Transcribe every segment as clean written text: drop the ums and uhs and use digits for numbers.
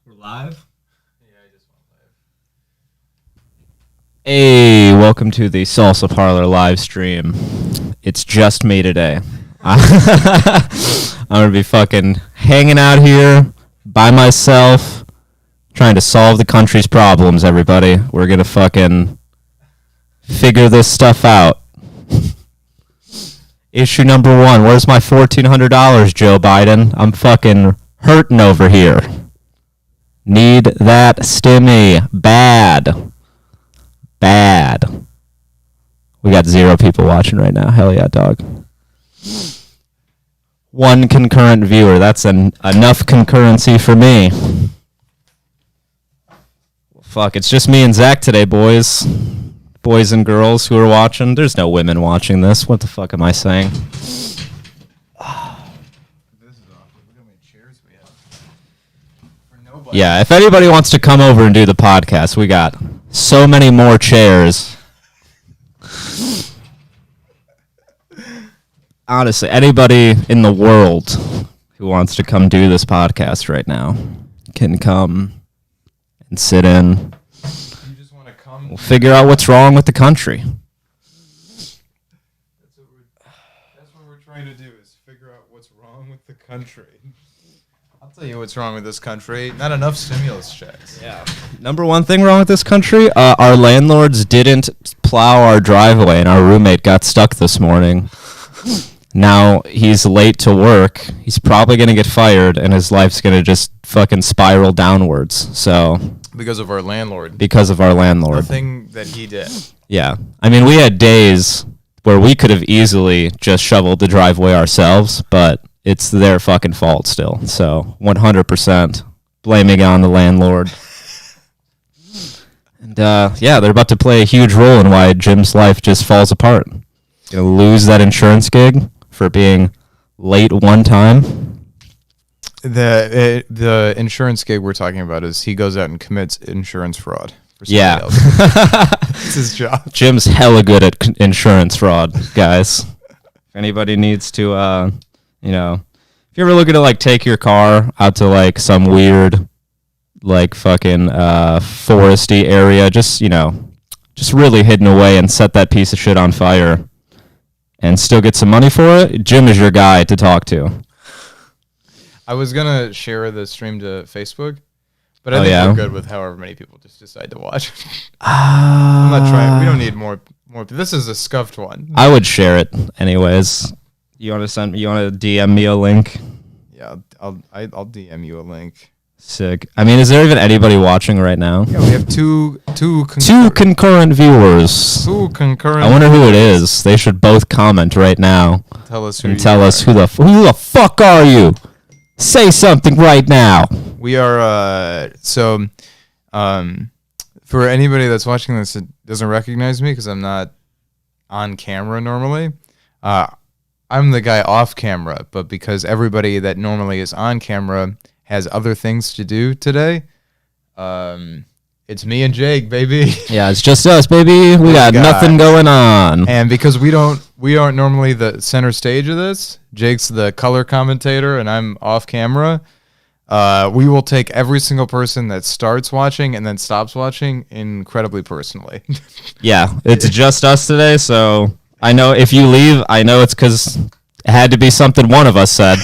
We're live? Yeah, I just went live. Hey, welcome to the Salsa Parlor live stream. It's just me today. I'm going to be fucking hanging out here by myself, trying to solve the country's problems, everybody. We're going to fucking figure this stuff out. Issue number one. Where's my $1,400, Joe Biden? I'm fucking hurting over here. Need that stimmy. Bad. We got 0 people watching right now. Hell yeah, dog. 1 concurrent viewer. That's enough concurrency for me. Fuck, it's just me and Zach today, boys. Boys and girls who are watching. There's no women watching this. What the fuck am I saying? This is awkward. Look how many chairs we have. For nobody. Yeah, if anybody wants to come over and do the podcast, we got so many more chairs. Honestly, anybody in the world who wants to come do this podcast right now can come and sit in. You just want to come. We'll figure out what's wrong with the country. That's what we're trying to do is figure out what's wrong with the country. I'll tell you what's wrong with this country. Not enough stimulus checks. Yeah. Number one thing wrong with this country, our landlords didn't plow our driveway and our roommate got stuck this morning. Now he's late to work. He's probably going to get fired and his life's going to just fucking spiral downwards. So Because of our landlord. because of our landlord. Nothing that he did. Yeah. I mean, we had days where we could have easily just shoveled the driveway ourselves, but it's their fucking fault still. So 100% blaming it on the landlord. And yeah, they're about to play a huge role in why Jim's life just falls apart. Gonna lose that insurance gig for being late one time. The insurance gig we're talking about is he goes out and commits insurance fraud. For somebody Yeah. else. It's his job. Jim's hella good at insurance fraud, guys. If anybody needs to, if you're ever looking to like take your car out to like some weird, like fucking foresty area, just really hidden away and set that piece of shit on fire and still get some money for it, Jim is your guy to talk to. I was gonna share the stream to Facebook, but I think we're good with however many people just decide to watch. I'm not trying. We don't need more. This is a scuffed one. I would share it anyways. You want to DM me a link? Yeah, I'll DM you a link. Sick. I mean, is there even anybody watching right now? Yeah, we have two concurrent viewers. Two concurrent. I wonder who it is. They should both comment right now Tell us and tell us who the fuck are you? Say something right now. We are for anybody that's watching this that doesn't recognize me because I'm not on camera normally. I'm the guy off camera, but because everybody that normally is on camera has other things to do today, it's me and Jake, baby. Yeah, it's just us, baby. We got nothing going on. And because we aren't normally the center stage of this, Jake's the color commentator and I'm off camera. We will take every single person that starts watching and then stops watching incredibly personally. Yeah, it's just us today, so I know if you leave, I know it's because it had to be something one of us said.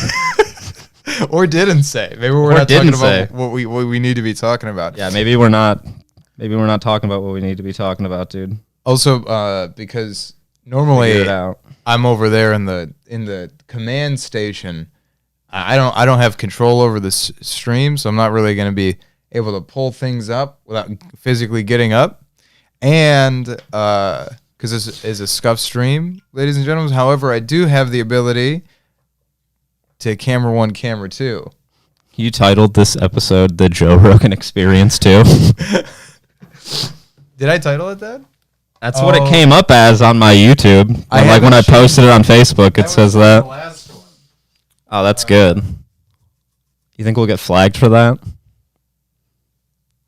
Or didn't say. Maybe we're not talking about what we need to be talking about. Yeah, maybe we're not talking about what we need to be talking about, dude. Also, because normally Figure it out. I'm over there in the command station. I don't have control over the stream, so I'm not really going to be able to pull things up without physically getting up. And because this is a scuff stream, ladies and gentlemen. However, I do have the ability to camera 1, camera 2. You titled this episode "The Joe Rogan Experience" too. Did I title it that? That's what it came up as on my YouTube. When I posted it on Facebook, it says that. The last one. Oh, that's good. You think we'll get flagged for that?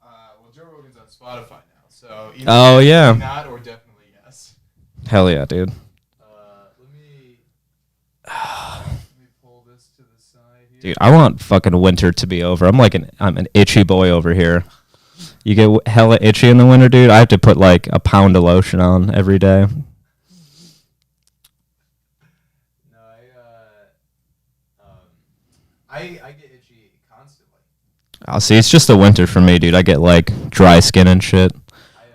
Well, Joe Rogan's on Spotify now, so Oh, yeah. not or definitely yes. Hell yeah, dude. Let me pull this to the side here. Dude, I want fucking winter to be over. I'm an itchy boy over here. You get hella itchy in the winter, dude. I have to put like a pound of lotion on every day. No, I get itchy constantly. Oh, see, it's just the winter for me, dude. I get like dry skin and shit.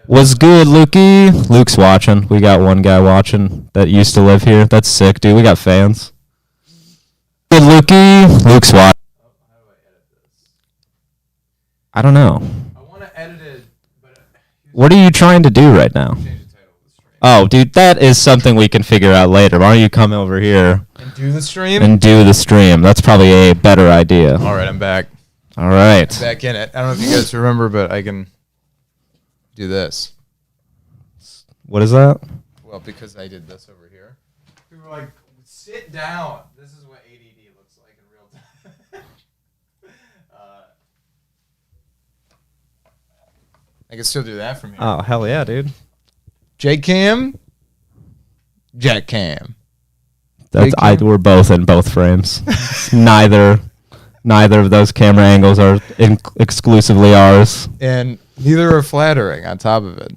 What's good, Lukey? Luke's watching. We got one guy watching that used to live here. That's sick, dude. We got fans. Good, Lukey. Luke's watching. Oh, how do I edit this? I don't know. I want to edit it, but What are you trying to do right now? change the title of the stream. Oh, dude, that is something we can figure out later. Why don't you come over here And do the stream? and do the stream? That's probably a better idea. All right, I'm back. All right. Back in it. I don't know if you guys remember, but I can do this. What is that? Well, because I did this over here. People were like, sit down. This is what ADD looks like in real time. I can still do that from here. Oh, hell yeah, dude. J Cam, Jack Cam. We're both in both frames. neither of those camera angles are exclusively ours. And neither are flattering on top of it.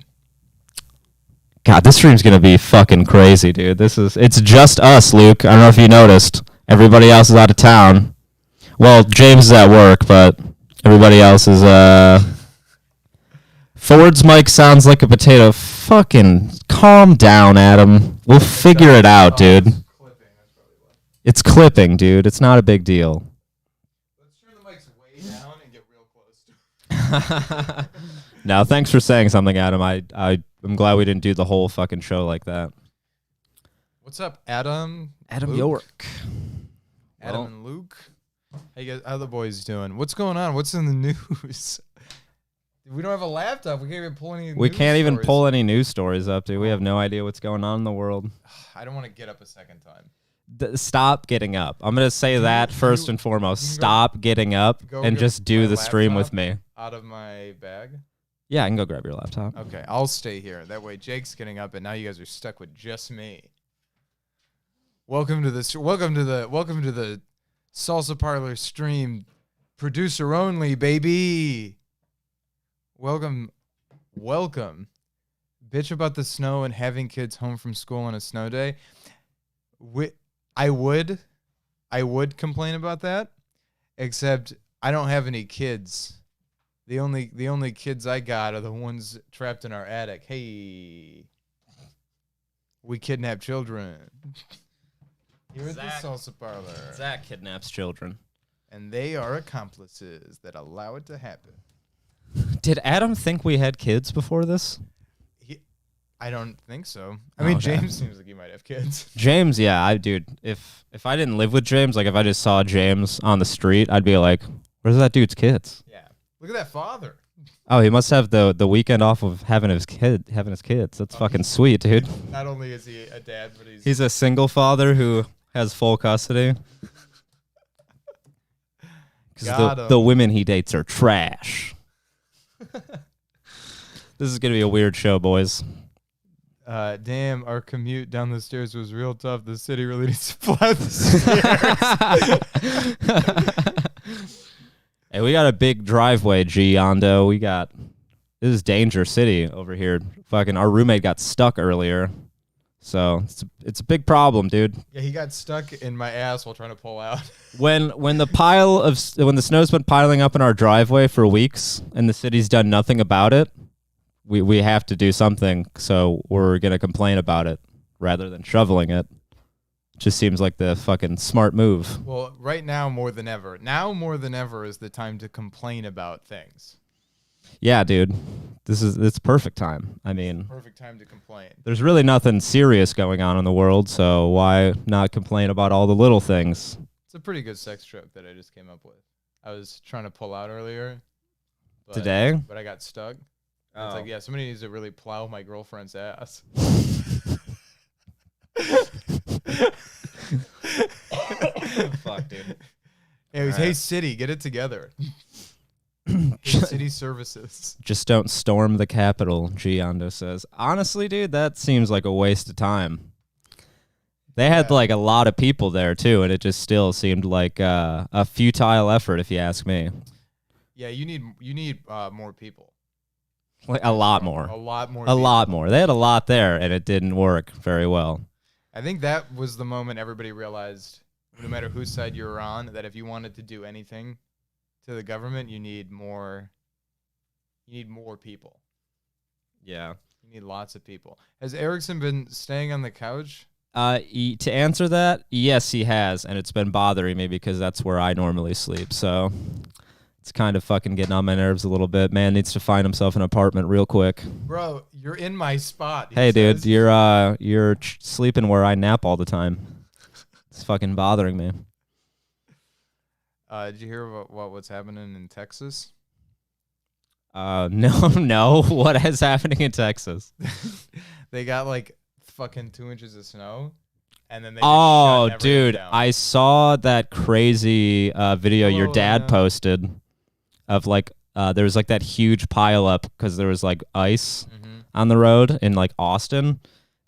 God, this stream's gonna be fucking crazy, dude. It's just us, Luke. I don't know if you noticed. Everybody else is out of town. Well, James is at work, but everybody else is Ford's mic sounds like a potato. Fucking calm down, Adam. We'll figure it out, dude. It's clipping, dude. It's not a big deal. Let's turn the mics way down and get real close to it. No, thanks for saying something, Adam. I'm glad we didn't do the whole fucking show like that. What's up, Adam? Adam Luke? York. Adam Well- and Luke. Hey guys, how the boys doing? What's going on? What's in the news? We don't have a laptop. We can't even pull any. We news can't even stories. pull any news stories up, dude. We have no idea what's going on in the world. I don't want to get up a second time. Stop getting up. I'm going to say that first and foremost. you go- Stop getting up go and get just do my the stream with laptop? me. Out of my bag. Yeah, I can go grab your laptop. Okay, I'll stay here. That way, Jake's getting up, and now you guys are stuck with just me. Welcome to this. Welcome to the Salsa Parlor stream. Producer only, baby. Welcome. Bitch about the snow and having kids home from school on a snow day. I would complain about that, except I don't have any kids. The only kids I got are the ones trapped in our attic. Hey, we kidnap children. Here at the Salsa Parlor. Zach kidnaps children. And they are accomplices that allow it to happen. Did Adam think we had kids before this? I don't think so. I Oh, mean, okay. James seems like he might have kids. James, yeah, dude. If I didn't live with James, like if I just saw James on the street, I'd be like, "Where's that dude's kids?" Yeah. Look at that father. Oh, he must have the weekend off of having his kids. That's fucking sweet, dude. Not only is he a dad, but He's a single father who has full custody. Got Because him. the women he dates are trash. This is gonna be a weird show, boys. Damn, our commute down the stairs was real tough. The city really needs to fly the stairs. Hey, we got a big driveway, G Yondo. This is Danger City over here. Fucking our roommate got stuck earlier. So it's a big problem, dude. Yeah, he got stuck in my ass while trying to pull out. When the snow's been piling up in our driveway for weeks and the city's done nothing about it, we have to do something. So we're gonna complain about it rather than shoveling it. Just seems like the fucking smart move. Well, right now more than ever. Now more than ever is the time to complain about things. Yeah, dude. It's perfect time. I mean, Perfect time to complain. there's really nothing serious going on in the world, so why not complain about all the little things? It's a pretty good sex joke that I just came up with. I was trying to pull out earlier. Today? But I got stuck. It's like, yeah, somebody needs to really plow my girlfriend's ass. Fuck, dude. Anyways, Alright. hey, city, get it together. Hey, city services. Just don't storm the Capitol, Giondo says. Honestly, dude, that seems like a waste of time. They had Yeah. like a lot of people there too, and it just still seemed like a futile effort, if you ask me. Yeah, you need more people. Like a lot more. A lot more. A people. lot more. They had a lot there, and it didn't work very well. I think that was the moment everybody realized, no matter whose side you were on, that if you wanted to do anything to the government, you need more. You need more people. Yeah. You need lots of people. Has Erickson been staying on the couch? To answer that, yes, he has, and it's been bothering me because that's where I normally sleep. So it's kind of fucking getting on my nerves a little bit. Man needs to find himself an apartment real quick. Bro, you're in my spot. Hey, dude, you're sleeping where I nap all the time. It's fucking bothering me. Did you hear about what's happening in Texas? No. What is happening in Texas? They got like fucking 2 inches of snow, and then they Oh, just shut everything dude, down. I saw that crazy video your Hello, dad Anna. posted of like there was like that huge pile up because there was like ice on the road in like Austin.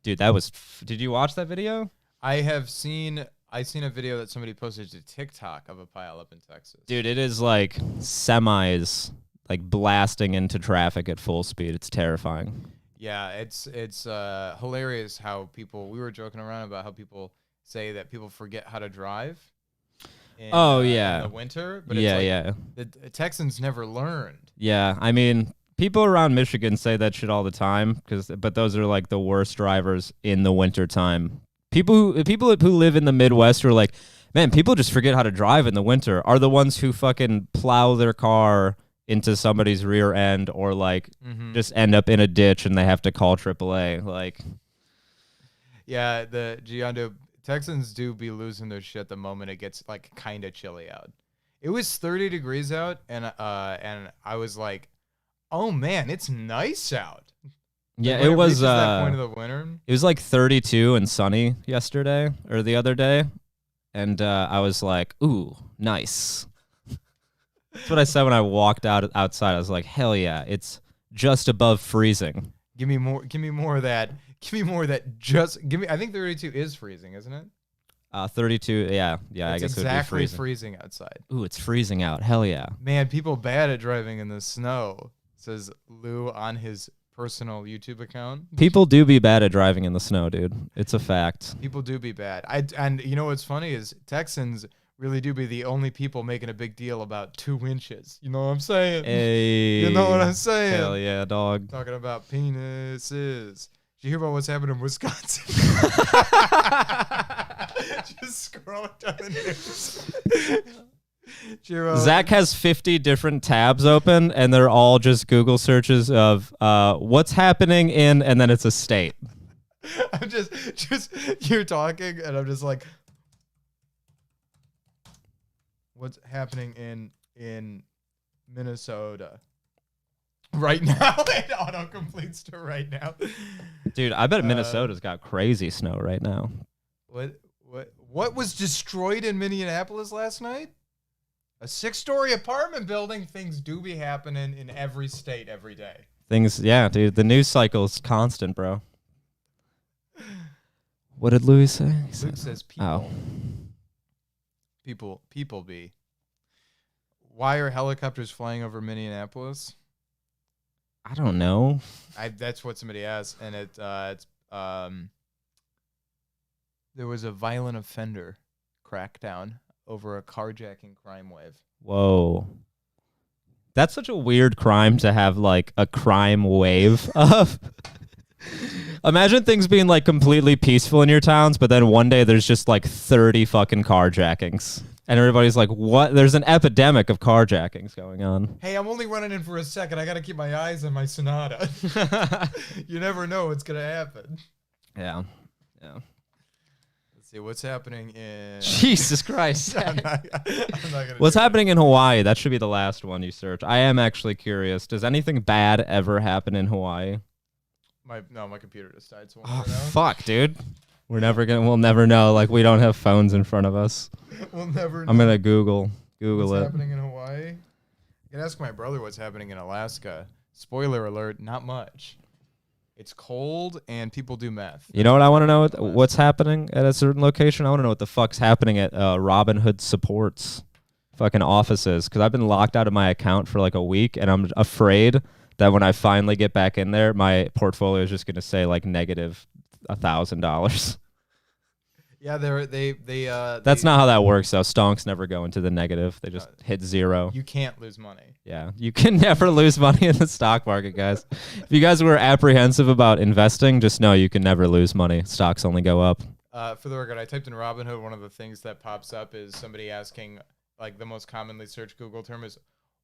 Dude, that was. Did you watch that video? I seen a video that somebody posted to TikTok of a pile up in Texas. Dude, it is like semis like blasting into traffic at full speed. It's terrifying. Yeah, it's hilarious how we were joking around about how people say that people forget how to drive. In the winter, but yeah. The Texans never learned. Yeah, I mean, people around Michigan say that shit all the time but those are like the worst drivers in the winter time. People who live in the Midwest are like, man, people just forget how to drive in the winter. Are the ones who fucking plow their car into somebody's rear end or like just end up in a ditch and they have to call AAA. Like, yeah, the Giando Texans do be losing their shit the moment it gets like kind of chilly out. It was 30 degrees out, and I was like, oh man, it's nice out. yeah, When it was reaches that point of the winter. it was like 32 and sunny yesterday or the other day, and I was like, ooh, nice. That's what I said when I walked outside. I was like, hell yeah, it's just above freezing. Give me more of that. Give me more of that. Just give me. I think 32 is freezing, isn't it? 32, yeah, I It's guess exactly it would be freezing. outside. Ooh, it's freezing out. Hell yeah. Man, people bad at driving in the snow, says Lou on his personal YouTube account. People do be bad at driving in the snow, dude. It's a fact. People do be bad. And you know what's funny is Texans really do be the only people making a big deal about 2 inches. You know what I'm saying? Hey, You know what I'm saying? Hell yeah, dog. Talking about penises. Did you hear about what's happening in Wisconsin? Just scrolling down the news. Zach has 50 different tabs open, and they're all just Google searches of what's happening in, and then it's a state. I'm just you're talking, and I'm just like, what's happening in Minnesota right now? It auto completes to right now. Dude, I bet Minnesota's got crazy snow right now. What was destroyed in Minneapolis last night? A 6-story apartment building. Things do be happening in every state every day. Yeah, dude. The news cycle is constant, bro. What did Louis say? Luke says people. Oh. People be. Why are helicopters flying over Minneapolis? I don't know. That's what somebody asked, and it's there was a violent offender crackdown over a carjacking crime wave. Whoa. That's such a weird crime to have, like, a crime wave of. Imagine things being, like, completely peaceful in your towns, but then one day there's just, like, 30 fucking carjackings. And everybody's like, what? There's an epidemic of carjackings going on. Hey, I'm only running in for a second. I got to keep my eyes on my Sonata. You never know what's going to happen. Yeah. Let's see what's happening in... Jesus Christ. I'm not gonna What's do it. happening in Hawaii? That should be the last one you search. I am actually curious. Does anything bad ever happen in Hawaii? My computer just died. So Oh, fuck, dude. We'll never know. Like, we don't have phones in front of us. We'll never know. I'm going to Google what's it. happening in Hawaii. I can ask my brother what's happening in Alaska. Spoiler alert, not much. It's cold and people do meth. You know what I want to know? What's happening at a certain location? I want to know what the fuck's happening at Robin Hood Support's fucking offices, because I've been locked out of my account for like a week, and I'm afraid that when I finally get back in there, my portfolio is just going to say like negative $1,000. Yeah, they. That's not how that works, though. Stonks never go into the negative. They just hit zero. You can't lose money. Yeah, you can never lose money in the stock market, guys. If you guys were apprehensive about investing, just know you can never lose money. Stocks only go up. For the record, I typed in Robinhood. One of the things that pops up is somebody asking, like the most commonly searched Google term is,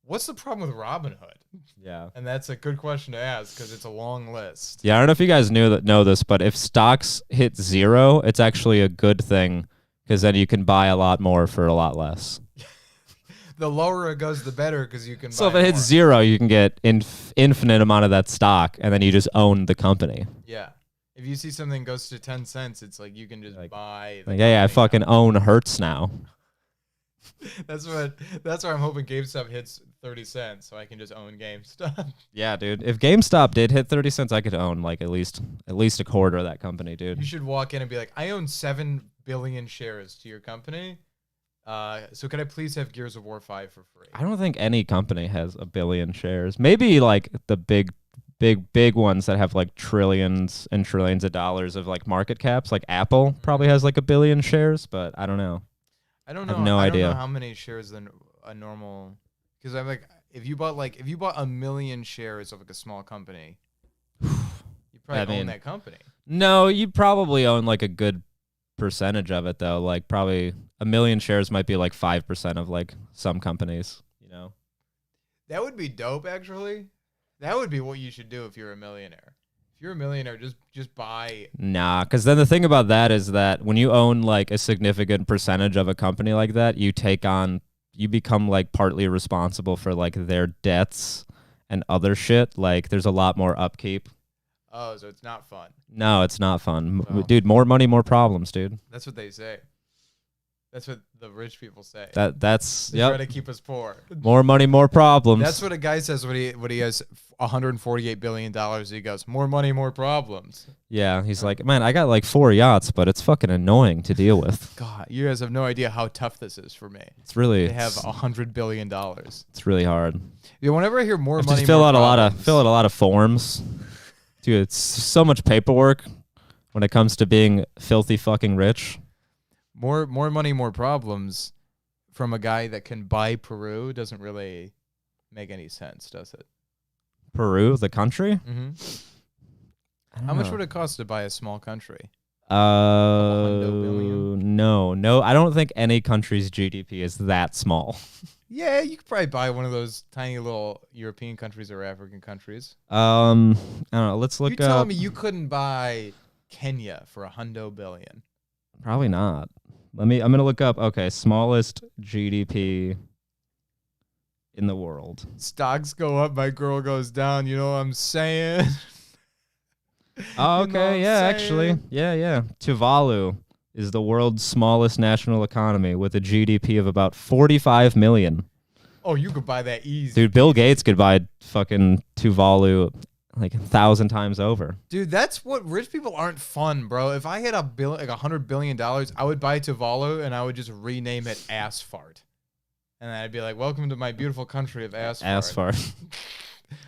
what's the problem with Robinhood? Yeah. And that's a good question to ask because it's a long list. Yeah, I don't know if you guys know this, but if stocks hit zero, it's actually a good thing because then you can buy a lot more for a lot less. The lower it goes, the better because you can So buy if it hits more. zero, you can get infinite amount of that stock, and then you just own the company. Yeah. If you see something goes to 10 cents, it's like you can just buy. Like, yeah, I fucking own Hertz now. That's why I'm hoping GameStop hits 30 cents so I can just own GameStop. Yeah, dude. If GameStop did hit 30 cents, I could own like at least a quarter of that company, dude. You should walk in and be like, I own 7 billion shares to your company. So could I please have Gears of War 5 for free? I don't think any company has 1 billion shares. Maybe like the big ones that have like trillions and trillions of dollars of like market caps, like Apple probably has like 1 billion shares, but I don't know. I don't know. I have no idea. I don't know how many shares a normal, because I'm like, if you bought 1 million shares of like a small company, you probably own that company. No, you probably own like a good percentage of it though. Like probably 1 million shares might be like 5% of like some companies, you know. That would be dope, actually. That would be what you should do if you're a millionaire. If you're a millionaire, just buy. Nah, because then the thing about that is that when you own like a significant percentage of a company like that, you become like partly responsible for like their debts and other shit. Like there's a lot more upkeep. Oh, so it's not fun. No, it's not fun. Oh. Dude, more money, more problems, dude. That's what they say. That's what the rich people say. That's They try to keep us poor. More money, more problems. That's what a guy says when he has $148 billion. He goes, more money, more problems. Yeah, he's like, man, I got like 4 yachts, but it's fucking annoying to deal with. God, you guys have no idea how tough this is for me. It's really. They have $100 billion. It's really hard. Yeah, whenever I hear more money, Just fill more out problems, fill out a lot of forms. Dude, it's so much paperwork when it comes to being filthy fucking rich. More money, more problems from a guy that can buy Peru doesn't really make any sense, does it? Peru, the country? Mm-hmm. How much would it cost to buy a small country? No. I don't think any country's GDP is that small. Yeah, you could probably buy one of those tiny little European countries or African countries. I don't know. Let's look up. You're telling me you couldn't buy Kenya for $100 billion? Probably not. I'm gonna look up. Okay, smallest GDP in the world. Stocks go up, my girl goes down. You know what I'm saying? Oh, okay, yeah, actually, yeah. Tuvalu is the world's smallest national economy with a GDP of about 45 million. Oh, you could buy that easy. Dude, Bill Gates could buy fucking Tuvalu like 1,000 times over. Dude, that's what rich people aren't fun, bro. If I had $100 billion, I would buy Tuvalu and I would just rename it Ass Fart. And I'd be like, welcome to my beautiful country of Ass Fart. Ass fart.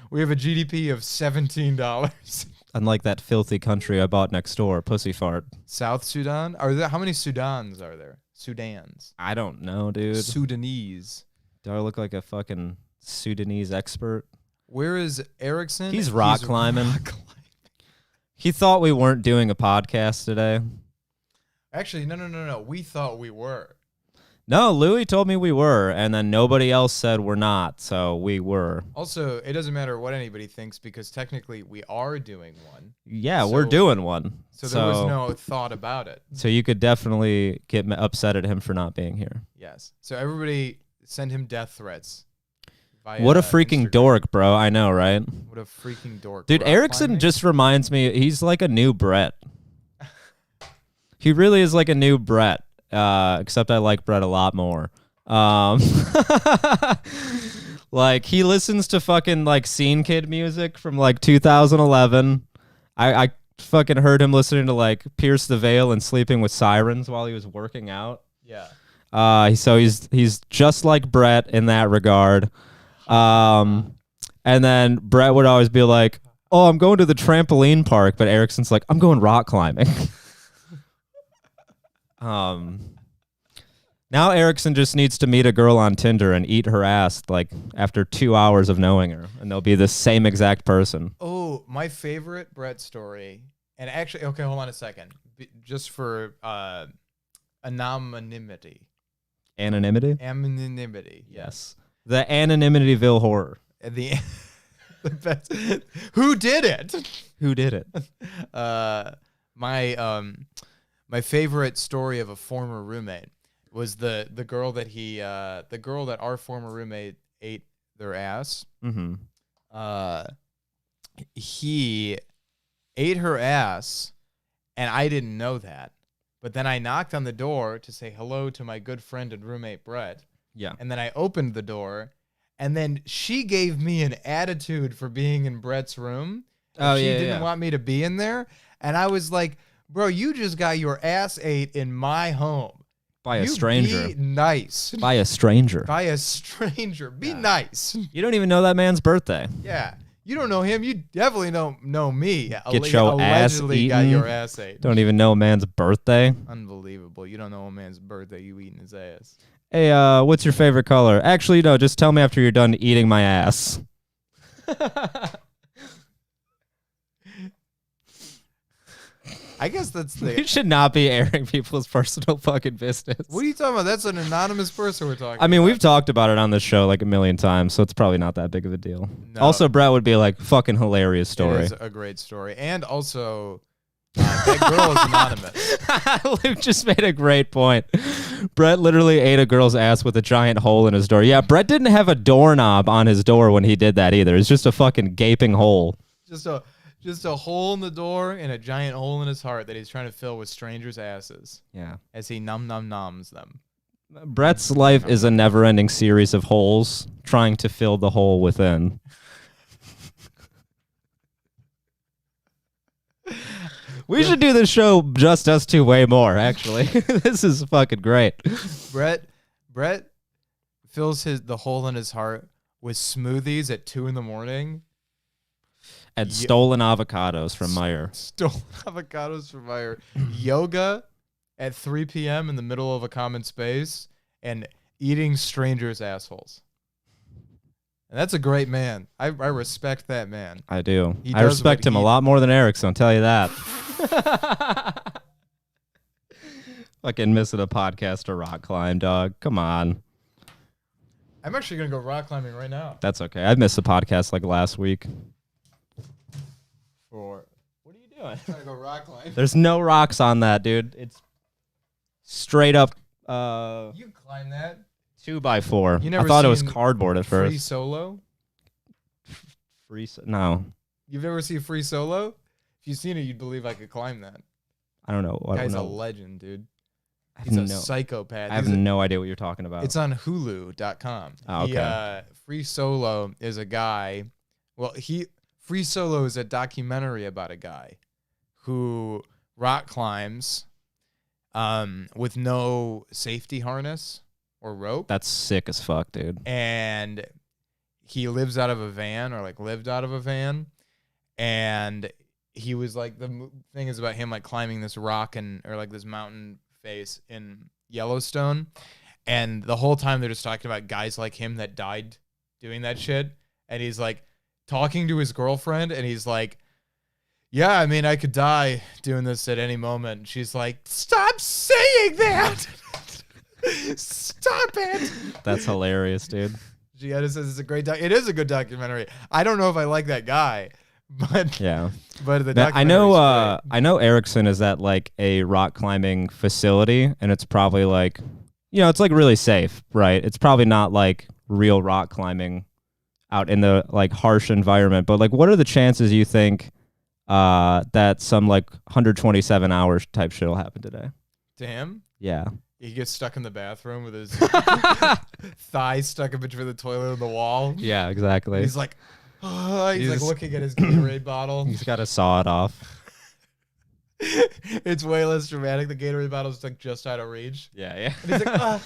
We have a GDP of $17. Unlike that filthy country I bought next door, Pussy Fart. South Sudan? How many Sudans are there? Sudans. I don't know, dude. Sudanese. Do I look like a fucking Sudanese expert? Where is Erickson? He's rock climbing. He thought we weren't doing a podcast today. Actually, no. We thought we were. No, Louis told me we were, and then nobody else said we're not, so we were. Also, it doesn't matter what anybody thinks because technically we are doing one. Yeah, we're doing one. So there was no thought about it. So you could definitely get upset at him for not being here. Yes. So everybody send him death threats. What a freaking Instagram. Dork, bro. I know, right? What a freaking dork. Dude, Rock Erickson climbing? just reminds me, he's like a new Brett. He really is like a new Brett, except I like Brett a lot more. Like, he listens to fucking, like, Scene Kid music from, like, 2011. I fucking heard him listening to like Pierce the Veil and Sleeping with Sirens while he was working out. Yeah. So he's just like Brett in that regard. And then Brett would always be like, "Oh, I'm going to the trampoline park," but Erickson's like, "I'm going rock climbing." Now Erickson just needs to meet a girl on Tinder and eat her ass like after 2 hours of knowing her, and they'll be the same exact person. Oh, my favorite Brett story, and actually, okay, hold on a second, just for anonymity. Anonymity? Yes. The Anonymityville horror. The best. Who did it? Who did it? My favorite story of a former roommate was the girl that our former roommate ate their ass. Mm-hmm. He ate her ass, and I didn't know that. But then I knocked on the door to say hello to my good friend and roommate Brett. Yeah. And then I opened the door, and then she gave me an attitude for being in Brett's room. She didn't want me to be in there. And I was like, bro, you just got your ass ate in my home. By a stranger. Be nice. By a stranger. By a stranger. Be nice. You don't even know that man's birthday. Yeah. You don't know him. You definitely don't know me. Get your ass eaten. Got your ass ate. Don't even know a man's birthday. Unbelievable. You don't know a man's birthday. You eating his ass. Hey, what's your favorite color? Actually, no, just tell me after you're done eating my ass. I guess that's the... You should not be airing people's personal fucking business. What are you talking about? That's an anonymous person we're talking about. I mean, we've talked about it on this show like a million times, so it's probably not that big of a deal. No. Also, Brett would be like, fucking hilarious story. It is a great story. And also, that girl is anonymous. Luke just made a great point. Brett literally ate a girl's ass with a giant hole in his door. Yeah, Brett didn't have a doorknob on his door when he did that either. It's just a fucking gaping hole. Just a hole in the door and a giant hole in his heart that he's trying to fill with strangers' asses. Yeah. As he noms them. Brett's life is a never-ending series of holes trying to fill the hole within. We should do this show just us two way more, actually. This is fucking great. Brett fills the hole in his heart with smoothies at 2 a.m. And stolen avocados from Meyer. Stolen avocados from Meyer. Yoga at 3 p.m. in the middle of a common space. And eating strangers' assholes. And that's a great man. I respect that man. I do. I respect him a lot more than Erickson, I'll tell you that. Fucking missing a podcast to rock climb, dog. Come on. I'm actually going to go rock climbing right now. That's okay. I missed a podcast like last week. What are you doing? I'm trying to go rock climbing. There's no rocks on that, dude. It's straight up you can climb that. 2x4. I thought it was cardboard at first. Free Solo? No. You've never seen Free Solo? If you've seen it, you'd believe I could climb that. I don't know. Guy's a legend, dude. He's a psychopath. I have no idea what you're talking about. It's on Hulu.com. Oh, okay. Free Solo is a guy. Well, Free Solo is a documentary about a guy who rock climbs with no safety harness or rope. That's sick as fuck, dude. And he lives out of a van, or like lived out of a van. And he was like, the thing is about him like climbing this rock or like this mountain face in Yellowstone. And the whole time they're just talking about guys like him that died doing that shit. And he's like talking to his girlfriend, and he's like, yeah, I mean, I could die doing this at any moment. And she's like, stop saying that. Stop it. That's hilarious, dude. Gietta says it's a great it is a good documentary. I don't know if I like that guy, but yeah. But the I know Erickson is at like a rock climbing facility, and it's probably like, it's like really safe, right? It's probably not like real rock climbing out in the like harsh environment, but like what are the chances you think that some like 127 hours type shit will happen today? To him? Yeah. He gets stuck in the bathroom with his thigh stuck in between the toilet and the wall. Yeah, exactly. And he's like, He's like looking at his Gatorade bottle. He's got to saw it off. It's way less dramatic. The Gatorade bottle's like just out of reach. Yeah. And he's like,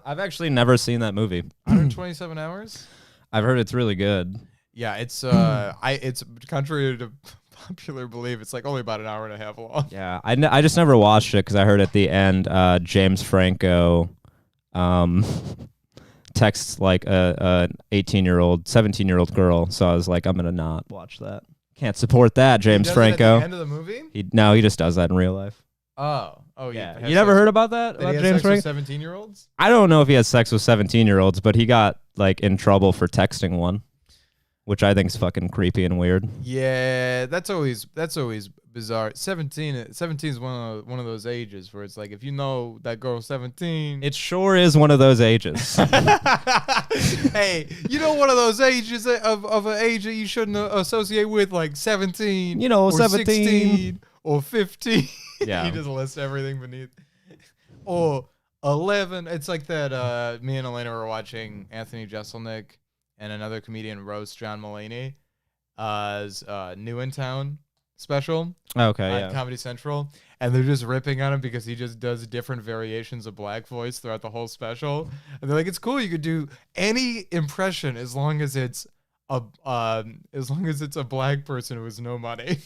I've actually never seen that movie. 127 hours. I've heard it's really good. Yeah, it's it's contrary to popular belief. It's like only about an hour and a half long. Yeah, I just never watched it because I heard at the end James Franco texts like a 18-year-old, 17-year-old girl. So I was like, I'm gonna not watch that. Can't support that, James Franco. At the end of the movie? He just does that in real life. Oh, yeah. You never heard about that? About James Franco? 17-year-olds? I don't know if he has sex with 17-year-olds, but he got like in trouble for texting one, which I think is fucking creepy and weird. Yeah, that's always bizarre. 17 is one of those ages where it's like if you know that girl's 17. It sure is one of those ages. Hey, you know one of those ages of an age that you shouldn't associate with, like 17. You know, or 17 16 or 15. Yeah. He just lists everything beneath. Or 11. It's like that. Me and Elena were watching Anthony Jeselnik and another comedian roast John Mulaney as New in Town special on Comedy Central, and they're just ripping on him because he just does different variations of black voice throughout the whole special. And they're like, it's cool, you could do any impression as long as it's a black person who has no money.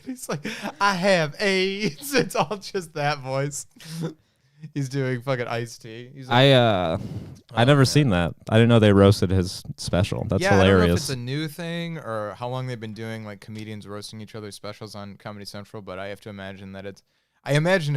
He's like, I have AIDS. It's all just that voice. He's doing fucking Ice-T. I never seen that. I didn't know they roasted his special. That's hilarious. I don't know if it's a new thing or how long they've been doing like comedians roasting each other's specials on Comedy Central, but I have to imagine that it's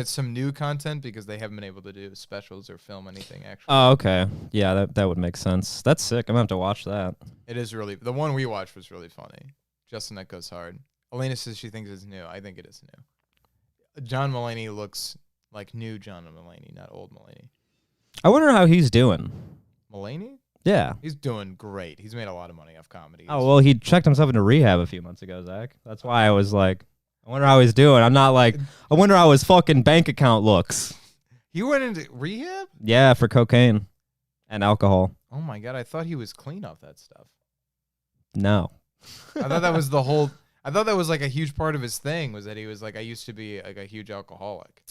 some new content because they haven't been able to do specials or film anything actually. Oh, okay. Yeah, that would make sense. That's sick. I'm gonna have to watch that. It is really, the one we watched was really funny. Justin, that goes hard. Elena says she thinks it's new. I think it is new. John Mulaney looks like new John Mulaney, not old Mulaney. I wonder how he's doing. Mulaney? Yeah. He's doing great. He's made a lot of money off comedy. Oh, well, he checked himself into rehab a few months ago, Zach. That's why I was like, I wonder how he's doing. I'm not like, I wonder how his fucking bank account looks. He went into rehab? Yeah, for cocaine and alcohol. Oh, my God. I thought he was clean off that stuff. No. I thought that was the whole... I thought that was like a huge part of his thing was that he was like, I used to be like a huge alcoholic.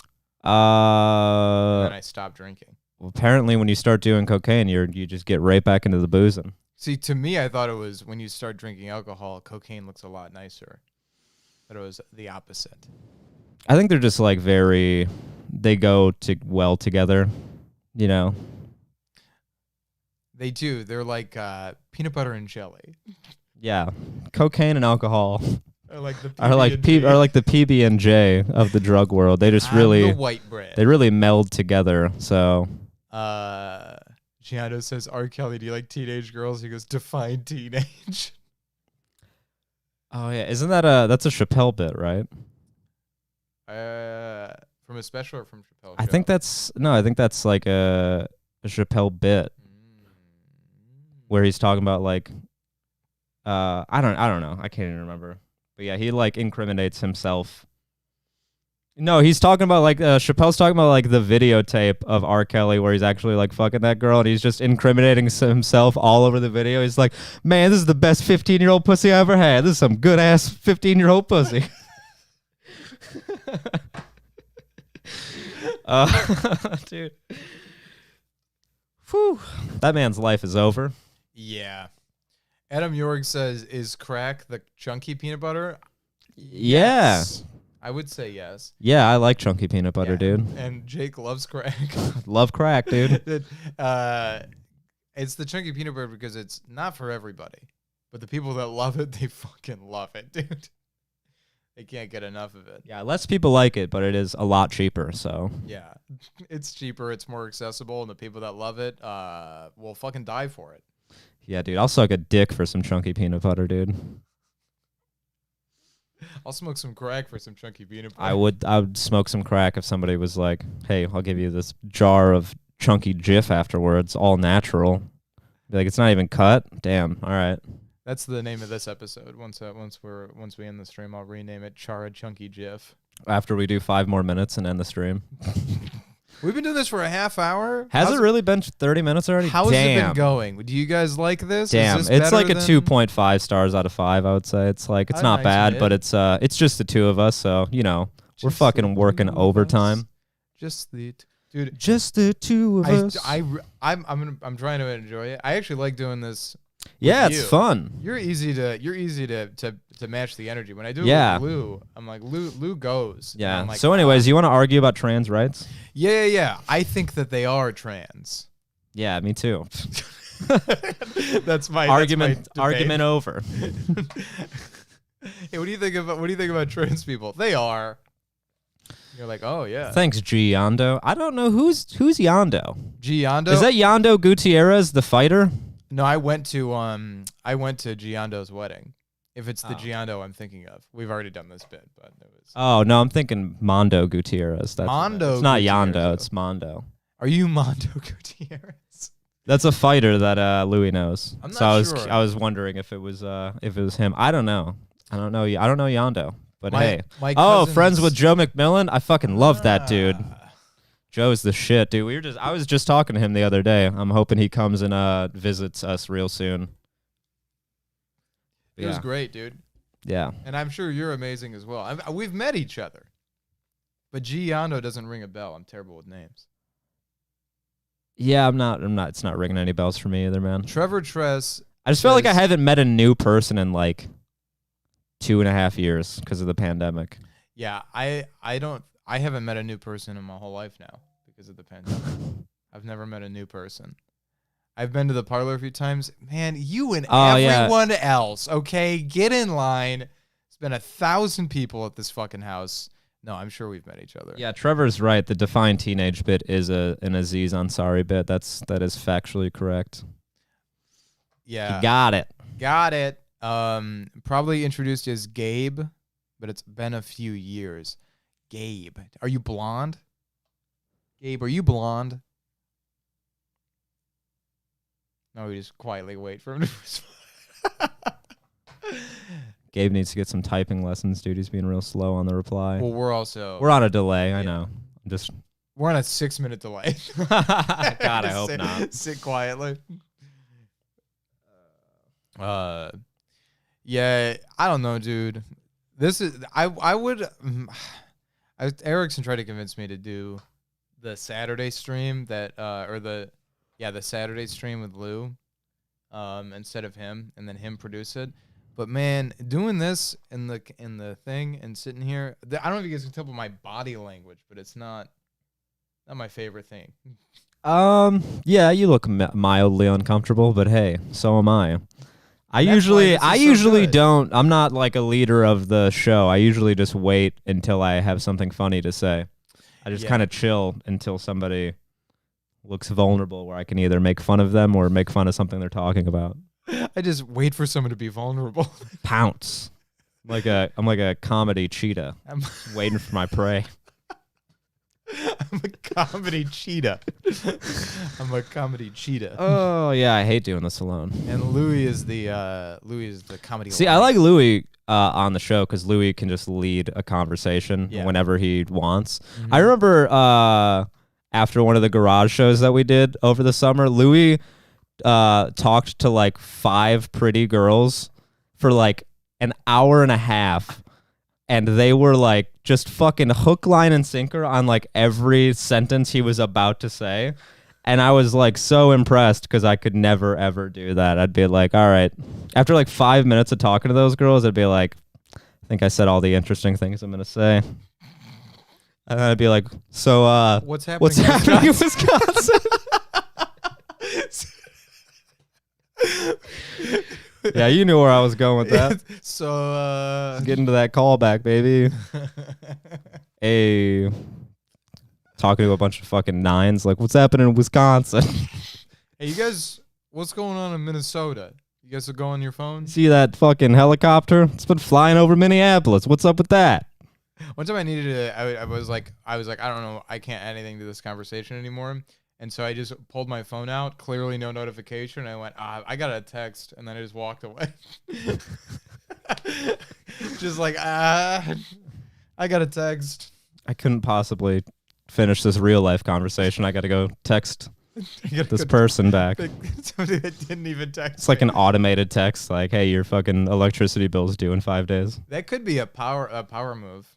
And then I stopped drinking. Well, apparently when you start doing cocaine, you just get right back into the boozing. See, to me, I thought it was when you start drinking alcohol, cocaine looks a lot nicer. But it was the opposite. I think they're just like they go well together, you know? They do. They're like peanut butter and jelly. Yeah. Cocaine and alcohol Or like the PB&J of the drug world. They just the white bread. They really meld together. So Gianno says, R. Kelly, do you like teenage girls? He goes, define teenage. Oh yeah, isn't that that's a Chappelle bit, right? From a special or from Chappelle? I think that's like a Chappelle bit where he's talking about like I don't know. I can't even remember. But yeah, he like incriminates himself. No, he's talking about like Chappelle's talking about like the videotape of R. Kelly where he's actually like fucking that girl and he's just incriminating himself all over the video. He's like, man, this is the best 15-year-old pussy I ever had. This is some good ass 15-year-old pussy. Dude. Whew. That man's life is over. Yeah. Adam York says, is crack the chunky peanut butter? Yeah. Yes. I would say yes. Yeah, I like chunky peanut butter, dude. And Jake loves crack. Love crack, dude. It's the chunky peanut butter because it's not for everybody. But the people that love it, they fucking love it, dude. They can't get enough of it. Yeah, less people like it, but it is a lot cheaper, so. Yeah. It's cheaper, it's more accessible, and the people that love it will fucking die for it. Yeah, dude, I'll suck a dick for some chunky peanut butter, dude. I'll smoke some crack for some chunky peanut butter. I would smoke some crack if somebody was like, hey, I'll give you this jar of chunky Jif afterwards, all natural. Be like, it's not even cut? Damn, all right. That's the name of this episode. Once we end the stream, I'll rename it Chara Chunky Jif. After we do 5 more minutes and end the stream. We've been doing this for a half hour. Has it really been 30 minutes already? How's Damn. it been going? Do you guys like this? Damn, Is this it's like a better 2.5 stars out of 5. I would say it's like it's A not nice bad, mid. but it's just the two of us, so we're Just fucking the working two of overtime. us. Just the dude. Just the two of us. I'm trying to enjoy it. I actually like doing this. Yeah, with it's you. fun. You're easy to match the energy. When I do it Yeah. with Lou, I'm like Lou goes. And Yeah. I'm like, So, anyways, you want to argue about trans rights? yeah. I think that they are trans. Yeah, me too. That's my argument that's my debate. over. Hey, what do you think about trans people? They are. You're like, oh yeah. Thanks, G Yondo. I don't know who's Yondo. Giando? Is that Yondo Gutierrez, the fighter? No, I went to Giando's wedding. If it's the Giando I'm thinking of. We've already done this bit, but it was Oh no, I'm thinking Mondo Gutierrez. That's Mondo It's not Gutierrez, Yondo, though. it's Mondo. Are you Mondo Gutierrez? That's a fighter that Louis knows. I'm so not sure. I was wondering if it was him. I don't know. I don't know Yondo. But hey. My Friends cousin's- with Joe McMillan? I fucking love that dude. Ah. Joe's the shit, dude. I was just talking to him the other day. I'm hoping he comes and visits us real soon. It was great, dude. Yeah. And I'm sure you're amazing as well. We've met each other. But Giando doesn't ring a bell. I'm terrible with names. Yeah, I'm not it's not ringing any bells for me either, man. Trevor Tress. I just feel like I says- haven't met a new person in like 2.5 years because of the pandemic. Yeah, I haven't met a new person in my whole life now because of the pandemic. I've never met a new person. I've been to the parlor a few times. Man, you and everyone else, okay? Get in line. There's been 1,000 people at this fucking house. No, I'm sure we've met each other. Yeah, Trevor's right. The Define Teenage bit is an Aziz Ansari bit. That is factually correct. Yeah. You got it. Got it. Probably introduced as Gabe, but it's been a few years. Gabe, are you blonde? Gabe, are you blonde? No, we just quietly wait for him to respond. Gabe needs to get some typing lessons, dude. He's being real slow on the reply. Well, We're on a delay. I know. We're on a 6-minute delay. God, I hope not. Sit quietly. Yeah, I don't know, dude. This is I would. Erickson tried to convince me to do the Saturday stream the Saturday stream with Lou, instead of him, and then him produce it. But man, doing this in the thing and sitting here, I don't know if you guys can tell by my body language, but it's not my favorite thing. Yeah, you look mildly uncomfortable, but hey, so am I. I That's why this is so usually good. don't. I'm not like a leader of the show. I usually just wait until I have something funny to say. I just Yeah. kind of chill until somebody looks vulnerable, where I can either make fun of them or make fun of something they're talking about. I just wait for someone to be vulnerable. Pounce. I'm like a comedy cheetah, I'm, just waiting for my prey. I'm a comedy cheetah. I'm a comedy cheetah. Oh yeah, I hate doing this alone. And Louis is the comedy. See, I like Louis on the show because Louis can just lead a conversation Yeah. whenever he wants. I remember after one of the garage shows that we did over the summer, Louis talked to like 5 pretty girls for like an hour and a half, and they were like just fucking hook, line, and sinker on like every sentence he was about to say. And I was like so impressed because I could never ever do that. I'd be like, all right. After like 5 minutes of talking to those girls, I'd be like, I think I said all the interesting things I'm gonna say. And I'd be like, so What's happening? what's in happening in Wisconsin? Wisconsin? Yeah, you knew where I was going with that. So Get into that callback, baby. Hey, talking to a bunch of fucking nines, like, what's happening in Wisconsin? hey, you guys, what's going on in Minnesota? You guys will go on your phones? See that fucking helicopter? It's been flying over Minneapolis. What's up with that? One time I needed to, I was like, I don't know, I can't add anything to this conversation anymore. And so I just pulled my phone out, clearly no notification. I went, I got a text, and then I just walked away. Just like, I got a text. I couldn't possibly finish this real life conversation. I got to go text this person back. Somebody that didn't even text. It's like an automated text, like, "Hey, your fucking electricity bill is due in 5 days." That could be a power move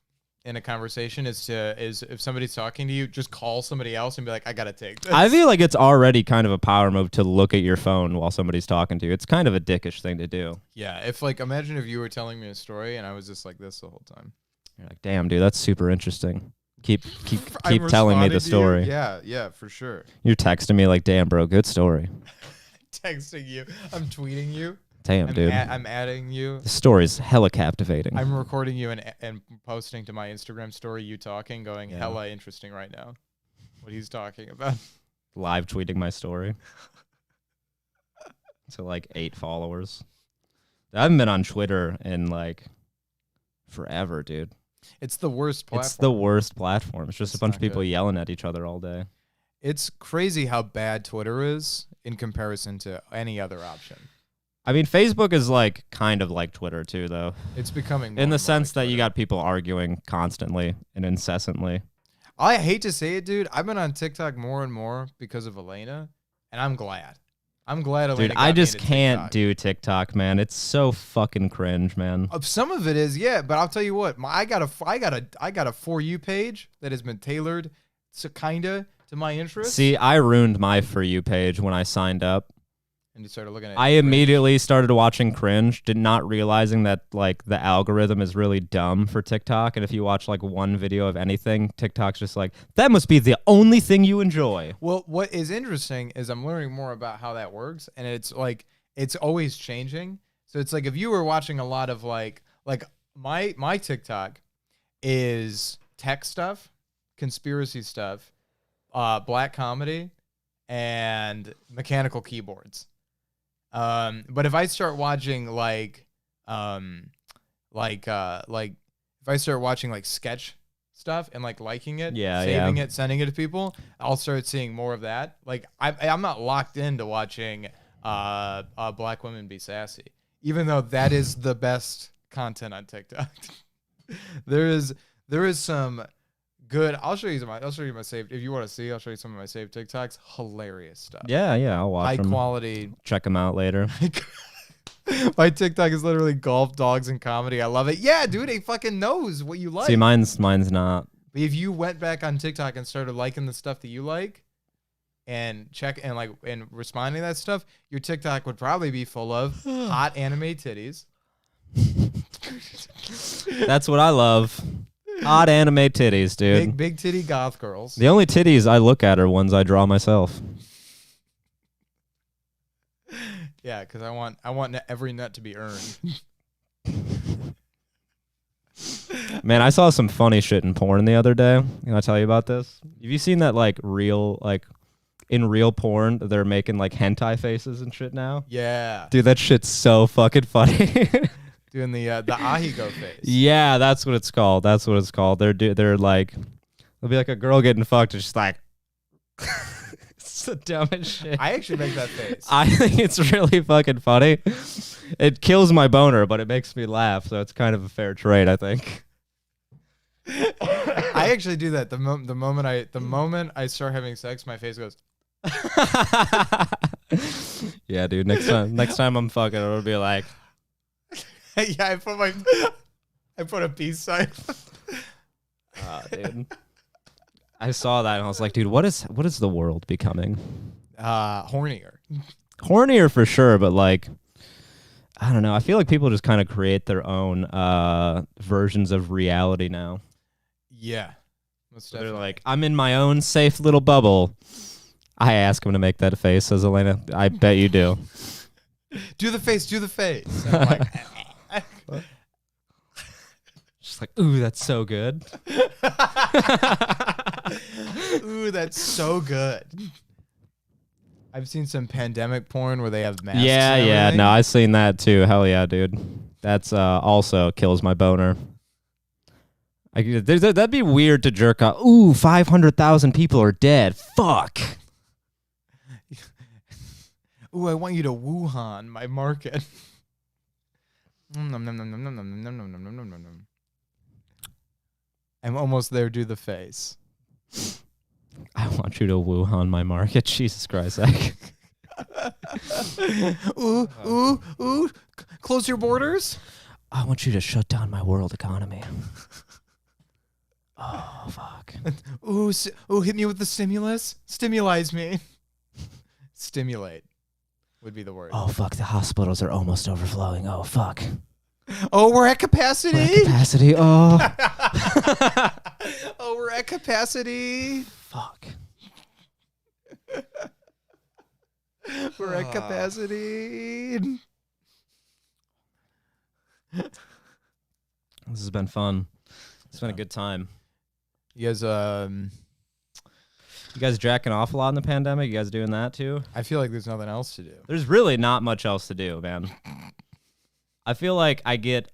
in a conversation. Is if somebody's talking to you, just call somebody else and be like, "I gotta take this." I feel like it's already kind of a power move to look at your phone while somebody's talking to you. It's kind of a dickish thing to do. Yeah, if like imagine if you were telling me a story and I was just like this the whole time. You're like, "Damn, dude, that's super interesting. Keep I'm telling me responding the to you. story." Yeah, for sure. You're texting me like, "Damn, bro, good story." Texting you, I'm tweeting you. Damn, dude. I'm adding you. The story's hella captivating. I'm recording you and posting to my Instagram story you talking, going hella interesting right now. What he's talking about. Live tweeting my story to like 8 followers. I haven't been on Twitter in like forever, dude. It's the worst platform. It's the worst platform. It's just a bunch of not people good. yelling at each other all day. It's crazy how bad Twitter is in comparison to any other option. I mean, Facebook is like kind of like Twitter too, though. It's becoming more In the and more sense like that you Twitter. got people arguing constantly and incessantly. I hate to say it, dude. I've been on TikTok more and more because of Elena, and I'm glad. I'm glad Elena. Dude, got I me just into can't TikTok. do TikTok, man. It's so fucking cringe, man. Some of it is, yeah, but I'll tell you what. I got a For You page that has been tailored, so kinda to my interests. See, I ruined my For You page when I signed up. And you started looking at. I immediately started watching cringe, did not realizing that like the algorithm is really dumb for TikTok. And if you watch like one video of anything, TikTok's just like, that must be the only thing you enjoy. Well, what is interesting is I'm learning more about how that works, and it's like it's always changing. So it's like if you were watching a lot of like my TikTok is tech stuff, conspiracy stuff, black comedy, and mechanical keyboards. But if I start watching like if I start watching like sketch stuff and like liking it, saving it, sending it to people, I'll start seeing more of that. Like I'm not locked into watching black women be sassy, even though that is the best content on TikTok. there is some good. I'll show you my saved. If you want to see, I'll show you some of my saved TikToks. Hilarious stuff. Yeah, I'll watch them. High quality. Check them out later. My TikTok is literally golf, dogs, and comedy. I love it. Yeah, dude, he fucking knows what you like. See, mine's not. But if you went back on TikTok and started liking the stuff that you like, and responding to that stuff, your TikTok would probably be full of hot anime titties. That's what I love. Hot anime titties, dude. Big titty goth girls. The only titties I look at are ones I draw myself. Yeah, because I want every nut to be earned. Man, I saw some funny shit in porn the other day. Can I tell you about this? Have you seen that in real porn, they're making like hentai faces and shit now? Yeah. Dude, that shit's so fucking funny. Doing the ahigo face. Yeah, that's what it's called. They're like, it'll be like a girl getting fucked and she's like, it's the dumbest shit. I actually make that face. I think it's really fucking funny. It kills my boner, but it makes me laugh, so it's kind of a fair trade, I think. I actually do that. The moment I start having sex, my face goes. Yeah, dude. Next time I'm fucking, it'll be like. Yeah, I put a peace sign. Dude. I saw that and I was like, dude, what is the world becoming? Hornier. Hornier for sure, but like, I don't know. I feel like people just kind of create their own versions of reality now. Yeah. So they're like, I'm in my own safe little bubble. I ask him to make that face, says Elena. I bet you do. Do the face. And I'm like, she's like, ooh, that's so good. ooh, that's so good. I've seen some pandemic porn where they have masks. Yeah. No, I've seen that too. Hell yeah, dude. That's also kills my boner. That'd be weird to jerk off. Ooh, 500,000 people are dead. Fuck. Ooh, I want you to Wuhan my market. Nom, nom, nom, nom, nom, nom, nom, nom, nom, nom, nom, nom, nom. I'm almost there. Do the face. I want you to Wuhan my market. Jesus Christ. Ooh. Close your borders. I want you to shut down my world economy. Oh, fuck. Ooh, hit me with the stimulus. Stimulize me. Stimulate would be the word. Oh, fuck. The hospitals are almost overflowing. Oh, fuck. Oh, we're at capacity. Oh. Oh, we're at capacity. Fuck. We're at capacity. This has been fun. It's been a good time. You guys jacking off a lot in the pandemic? You guys doing that too? I feel like there's nothing else to do. There's really not much else to do, man. I feel like I get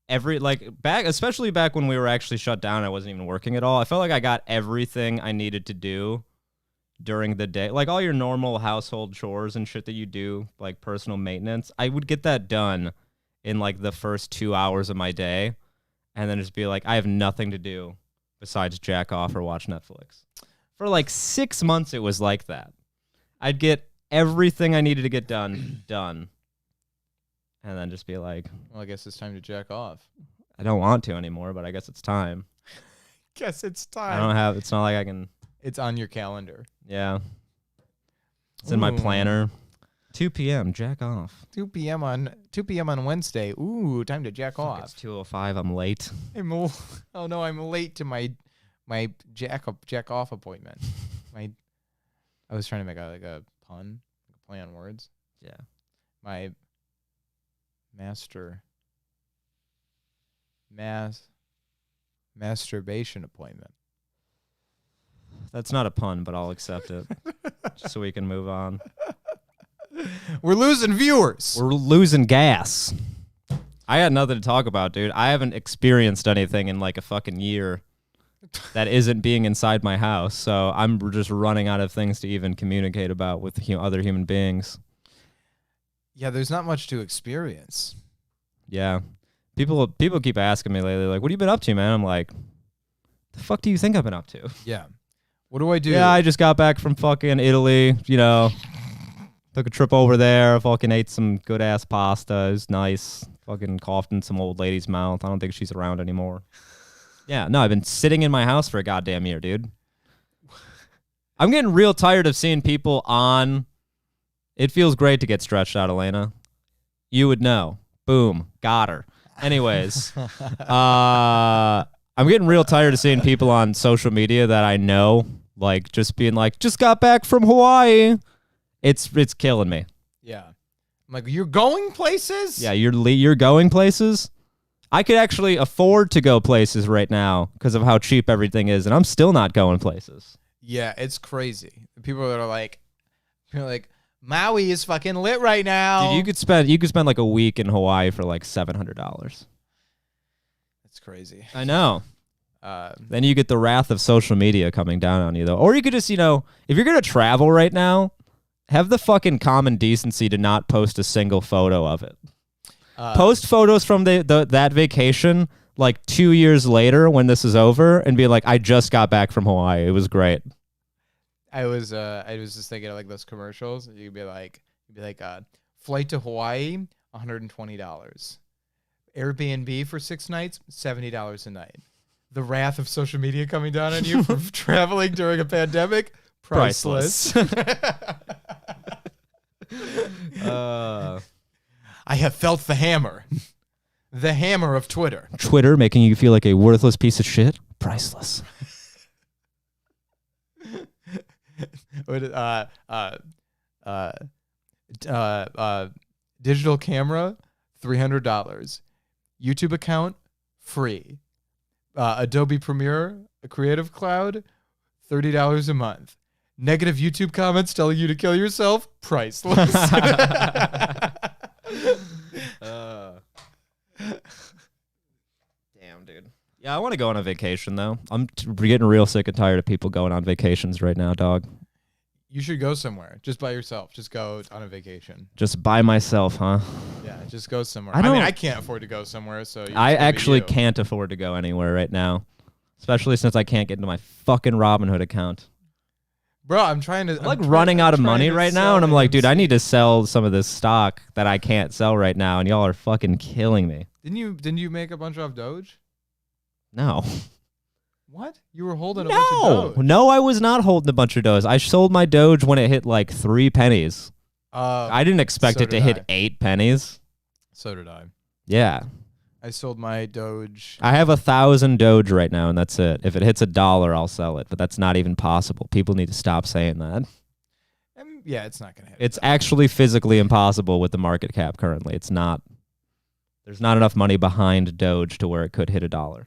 especially back when we were actually shut down, I wasn't even working at all. I felt like I got everything I needed to do during the day. Like all your normal household chores and shit that you do, like personal maintenance. I would get that done in like the first 2 hours of my day and then just be like, I have nothing to do besides jack off or watch Netflix. For like 6 months, it was like that. I'd get everything I needed to get done, and then just be like, well, I guess it's time to jack off. I don't want to anymore, but I guess it's time. Guess it's time. It's not like I can. It's on your calendar. Yeah. It's in my planner. 2 p.m. Jack off. 2 p.m. on Wednesday. Ooh, time to jack off. It's 2:05. I'm late. Oh no, I'm late to my jack off appointment. I was trying to make a pun, like a play on words. Yeah. My masturbation appointment. That's not a pun, but I'll accept it. Just so we can move on. We're losing viewers. We're losing gas. I got nothing to talk about, dude. I haven't experienced anything in like a fucking year that isn't being inside my house. So I'm just running out of things to even communicate about with other human beings. Yeah, there's not much to experience. Yeah. People keep asking me lately, like, what have you been up to, man? I'm like, the fuck do you think I've been up to? Yeah. What do I do? Yeah, I just got back from fucking Italy, Took a trip over there, fucking ate some good-ass pasta. It was nice. Fucking coughed in some old lady's mouth. I don't think she's around anymore. Yeah, no, I've been sitting in my house for a goddamn year, dude. I'm getting real tired of seeing people on. It feels great to get stretched out, Elena. You would know. Boom. Got her. Anyways, I'm getting real tired of seeing people on social media that I know, like, just being like, just got back from Hawaii. It's killing me. Yeah. I'm like, you're going places? Yeah, you're going places? I could actually afford to go places right now because of how cheap everything is, and I'm still not going places. Yeah, it's crazy. People that are like, Maui is fucking lit right now. Dude, you could spend like a week in Hawaii for like $700. That's crazy. I know. Then you get the wrath of social media coming down on you, though. Or you could just, if you're going to travel right now, have the fucking common decency to not post a single photo of it. Post photos from that vacation like 2 years later when this is over and be like, I just got back from Hawaii. It was great. I was just thinking of like those commercials. You'd be like, flight to Hawaii, $120. Airbnb for 6 nights, $70 a night. The wrath of social media coming down on you for traveling during a pandemic, priceless. I have felt the hammer. The hammer of Twitter. Twitter making you feel like a worthless piece of shit, priceless. Digital camera, $300. YouTube account, free. Adobe Premiere, a Creative Cloud, $30 a month. Negative YouTube comments telling you to kill yourself, priceless. Damn, dude. Yeah, I want to go on a vacation, though. I'm getting real sick and tired of people going on vacations right now, dog. You should go somewhere, just by yourself. Just go on a vacation. Just by myself, huh? Yeah, just go somewhere. I mean, I can't afford to go somewhere, so I actually can't afford to go anywhere right now. especially since I can't get into my fucking Robinhood account. Bro, I'm trying to. I'm like running out of money right now, and I'm like, dude, I need to sell some of this stock that I can't sell right now, and y'all are fucking killing me. Didn't you make a bunch off Doge? No. What? You were holding a bunch of Doge. No, I was not holding a bunch of Doge. I sold my Doge when it hit like 3 pennies. I didn't expect it to hit 8 pennies. So did I. Yeah. I sold my Doge. I have 1,000 Doge right now, and that's it. If it hits $1, I'll sell it, but that's not even possible. People need to stop saying that. Yeah, it's not going to hit. It's actually physically impossible with the market cap currently. It's not. There's not enough money behind Doge to where it could hit $1.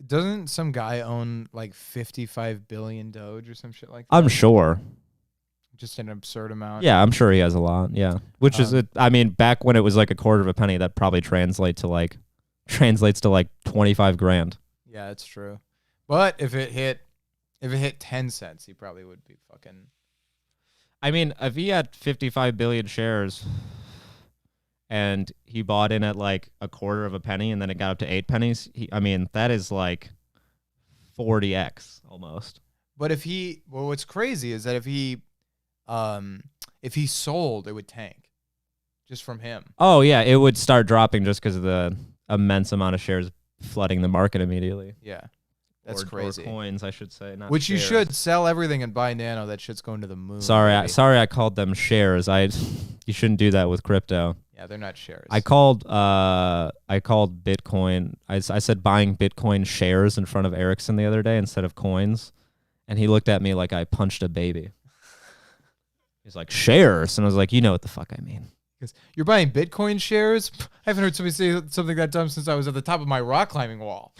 Doesn't some guy own like 55 billion Doge or some shit like that? I'm sure. Just an absurd amount. Yeah, I'm sure he has a lot. Yeah, which is it. I mean, back when it was like a quarter of a penny, that probably translates to like 25 grand. Yeah, it's true. But if it hit 10 cents, he probably would be fucking. I mean, if he had 55 billion shares, and he bought in at like a quarter of a penny, and then it got up to 8 pennies. I mean, that is like 40x almost. But what's crazy is that if he sold, it would tank, just from him. Oh yeah, it would start dropping just because of the immense amount of shares flooding the market immediately. Yeah, that's crazy. Or coins, I should say. Not Which shares. you should sell everything and buy Nano. That shit's going to the moon. Sorry, I called them shares. You shouldn't do that with crypto. Yeah, they're not shares. I called Bitcoin. I said buying Bitcoin shares in front of Ericsson the other day instead of coins, and he looked at me like I punched a baby. He's like, shares, and I was like, you know what the fuck I mean. Because you're buying Bitcoin shares? I haven't heard somebody say something that dumb since I was at the top of my rock climbing wall.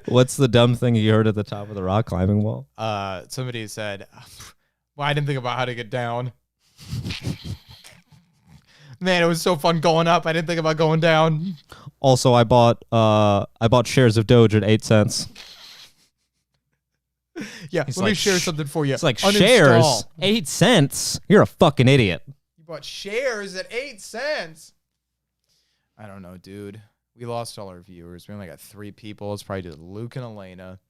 What's the dumb thing you heard at the top of the rock climbing wall? Somebody said, well, I didn't think about how to get down. Man, it was so fun going up. I didn't think about going down. Also, I bought shares of Doge at 8 cents. Yeah, let me share something for you. It's like, shares? 8 cents? You're a fucking idiot. You bought shares at 8 cents? I don't know, dude. We lost all our viewers. We only got 3 people. It's probably just Luke and Elena.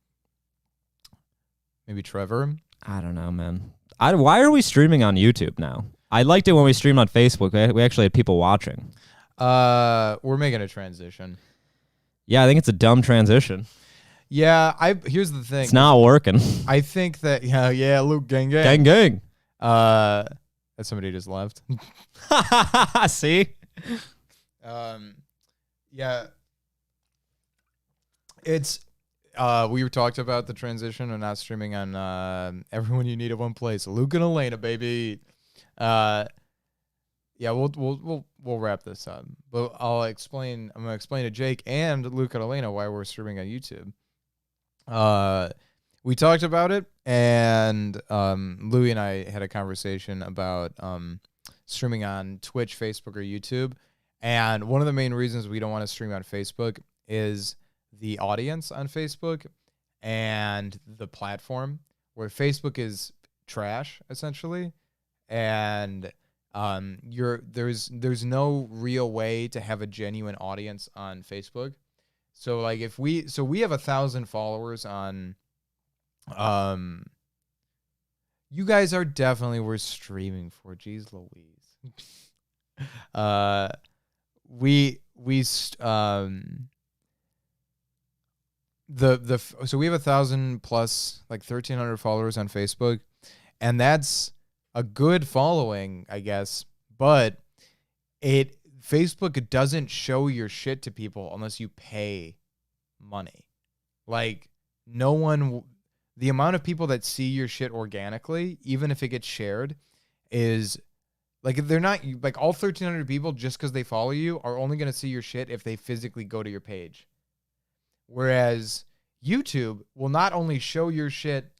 Maybe Trevor? I don't know, man. Why are we streaming on YouTube now? I liked it when we streamed on Facebook. We actually had people watching. We're making a transition. Yeah, I think it's a dumb transition. Yeah, here's the thing. It's not working. I think that yeah, Luke, gang. Gang. That somebody just left. See? Yeah. It's we talked about the transition and not streaming on Everyone You Need at One Place. Luke and Elena, baby. Yeah, we'll wrap this up. But I'm gonna explain to Jake and Luke and Elena why we're streaming on YouTube. We talked about it, and Louie and I had a conversation about streaming on Twitch, Facebook, or YouTube. And one of the main reasons we don't want to stream on Facebook is the audience on Facebook and the platform, where Facebook is trash essentially, and there's no real way to have a genuine audience on Facebook. So like we have 1,000 followers on, you guys are definitely worth streaming for. Jeez Louise. So we have 1,000 plus like 1,300 followers on Facebook, and that's a good following, I guess. But Facebook doesn't show your shit to people unless you pay money. Like the amount of people that see your shit organically, even if it gets shared, is like, they're not like all 1,300 people just because they follow you are only going to see your shit if they physically go to your page. Whereas YouTube will not only show your shit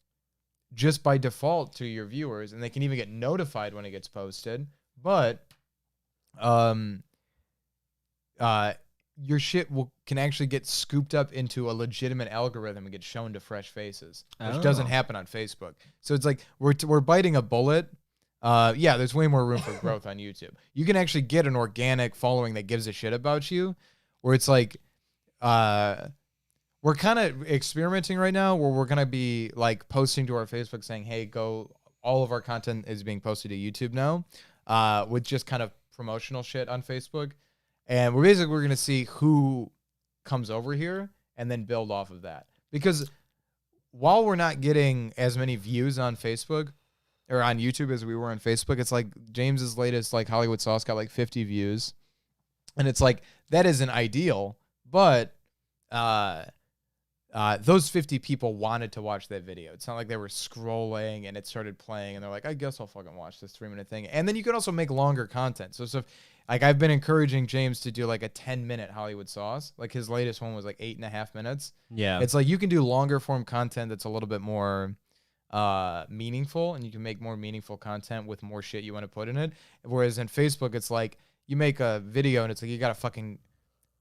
just by default to your viewers, and they can even get notified when it gets posted, but your shit can actually get scooped up into a legitimate algorithm and get shown to fresh faces, which doesn't happen on Facebook. So it's like we're biting a bullet Yeah, there's way more room for growth on YouTube. You can actually get an organic following that gives a shit about you, where it's like, we're kind of experimenting right now where we're going to be like posting to our Facebook saying, hey, all of our content is being posted to YouTube now, with just kind of promotional shit on Facebook. And we're going to see who comes over here and then build off of that. Because while we're not getting as many views on Facebook or on YouTube as we were on Facebook, it's like James's latest like Hollywood Sauce got like 50 views. And it's like, that isn't ideal, but those 50 people wanted to watch that video. It's not like they were scrolling and it started playing and they're like, I guess I'll fucking watch this 3-minute thing. And then you can also make longer content. So like I've been encouraging James to do like a 10-minute Hollywood Sauce. Like his latest one was like 8.5 minutes. Yeah. It's like you can do longer form content that's a little bit more meaningful, and you can make more meaningful content with more shit you want to put in it. Whereas in Facebook, it's like you make a video and it's like you got to fucking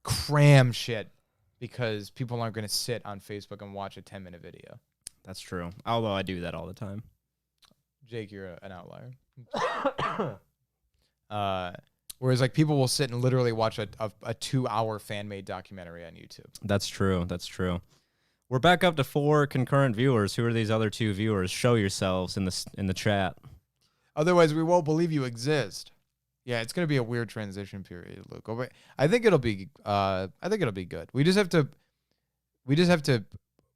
cram shit because people aren't going to sit on Facebook and watch a 10-minute video. That's true. Although I do that all the time. Jake, you're an outlier. Whereas like people will sit and literally watch a 2-hour fan-made documentary on YouTube. That's true. That's true. We're back up to 4 concurrent viewers. Who are these other 2 viewers? Show yourselves in the chat. Otherwise, we won't believe you exist. Yeah, it's gonna be a weird transition period, Luke. I think it'll be good. We just have to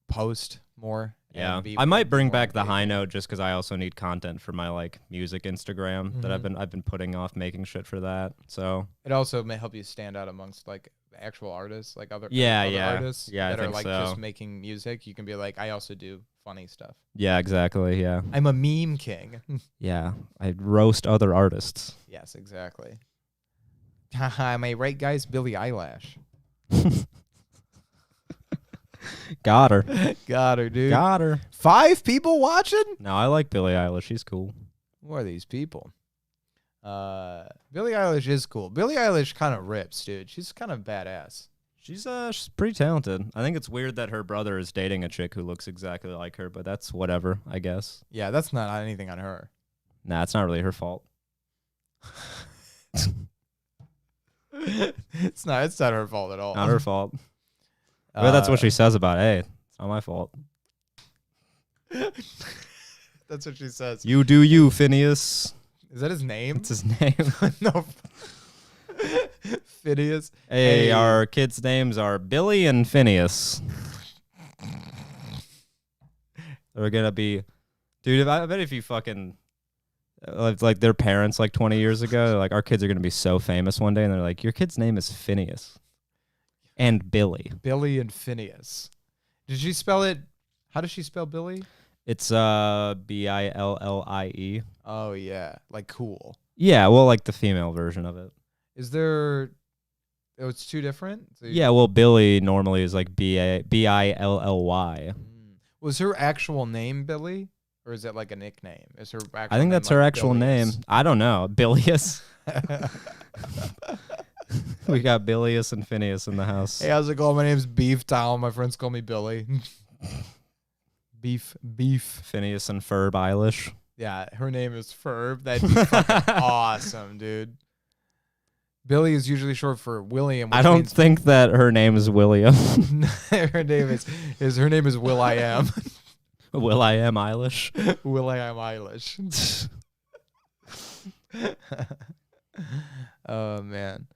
post more. Yeah, I might bring back the high note just because I also need content for my like music Instagram that I've been putting off making shit for that. So it also may help you stand out amongst like actual artists, like other artists that are like just making music. You can be like, I also do funny stuff. Yeah, exactly. Yeah, I'm a meme king. Yeah, I roast other artists. Yes, exactly. Am I right, guys? Billie Eilish. Got her. Got her, dude. Got her. 5 people watching? No, I like Billie Eilish. She's cool. Who are these people? Billie Eilish is cool. Billie Eilish kind of rips, dude. She's kind of badass. She's pretty talented. I think it's weird that her brother is dating a chick who looks exactly like her, but that's whatever, I guess. Yeah, that's not anything on her. Nah, it's not really her fault. It's not her fault at all. Not her fault. But that's what she says about it. Hey, it's not my fault. That's what she says. You do you, Phineas. Is that his name? It's his name. No. Phineas. Hey, our kids' names are Billy and Phineas. They're gonna be, dude. I bet if you fucking like their parents like 20 years ago, they're like, our kids are gonna be so famous one day, and they're like, your kid's name is Phineas and Billy. Billy and Phineas. Did she spell it? How does she spell Billy? It's Billie. Oh yeah, like cool. Yeah, well, like the female version of it. Is there? Oh, it's 2 different. So yeah, well, Billy normally is like Billy. Was her actual name Billy, or is it like a nickname? Is her? Actual I think that's name, her like, actual Bilius? name. I don't know. Bilius. We got Bilius and Phineas in the house. Hey, how's it going? My name's Beef Town. My friends call me Billy. Beef. Phineas and Ferb Eilish. Yeah, her name is Ferb. That'd be fucking awesome, dude. Billy is usually short for William. I don't think that her name is William. Her name is Will I Am. Will I Am Eilish. Will I Am Eilish. Oh man.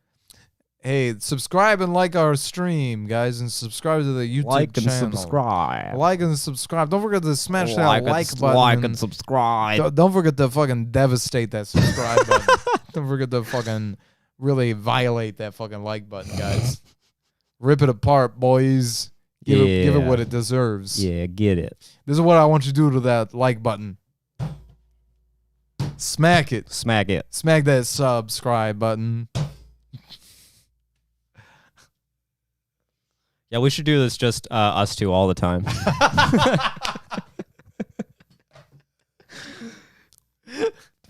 Hey, subscribe and like our stream, guys, and subscribe to the YouTube channel. Like and subscribe. Don't forget to smash that like button. Like and subscribe. Don't forget to fucking devastate that subscribe button. Don't forget to fucking really violate that fucking like button, guys. Rip it apart, boys. Give it what it deserves. Yeah, get it. This is what I want you to do to that like button. Smack it. Smack it. Smack that subscribe button. Yeah, we should do this just us two all the time.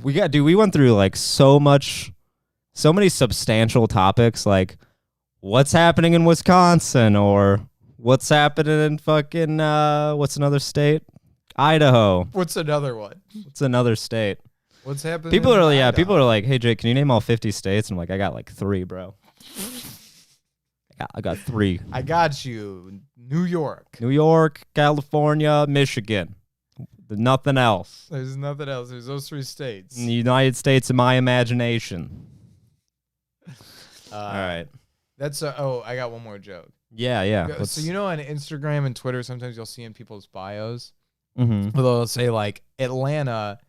We went through like so many substantial topics, like what's happening in Wisconsin or what's happening in fucking what's another state? Idaho. What's another one? What's another state? What's happening? People are like, hey Jake, can you name all 50 states? And I'm like, I got like 3, bro. I got 3. I got you. New York, California, Michigan. Nothing else. There's nothing else. There's those 3 states. In the United States in my imagination. All right. That's I got one more joke. Yeah. So you know on Instagram and Twitter sometimes you'll see in people's bios Mm-hmm. they'll say like Atlanta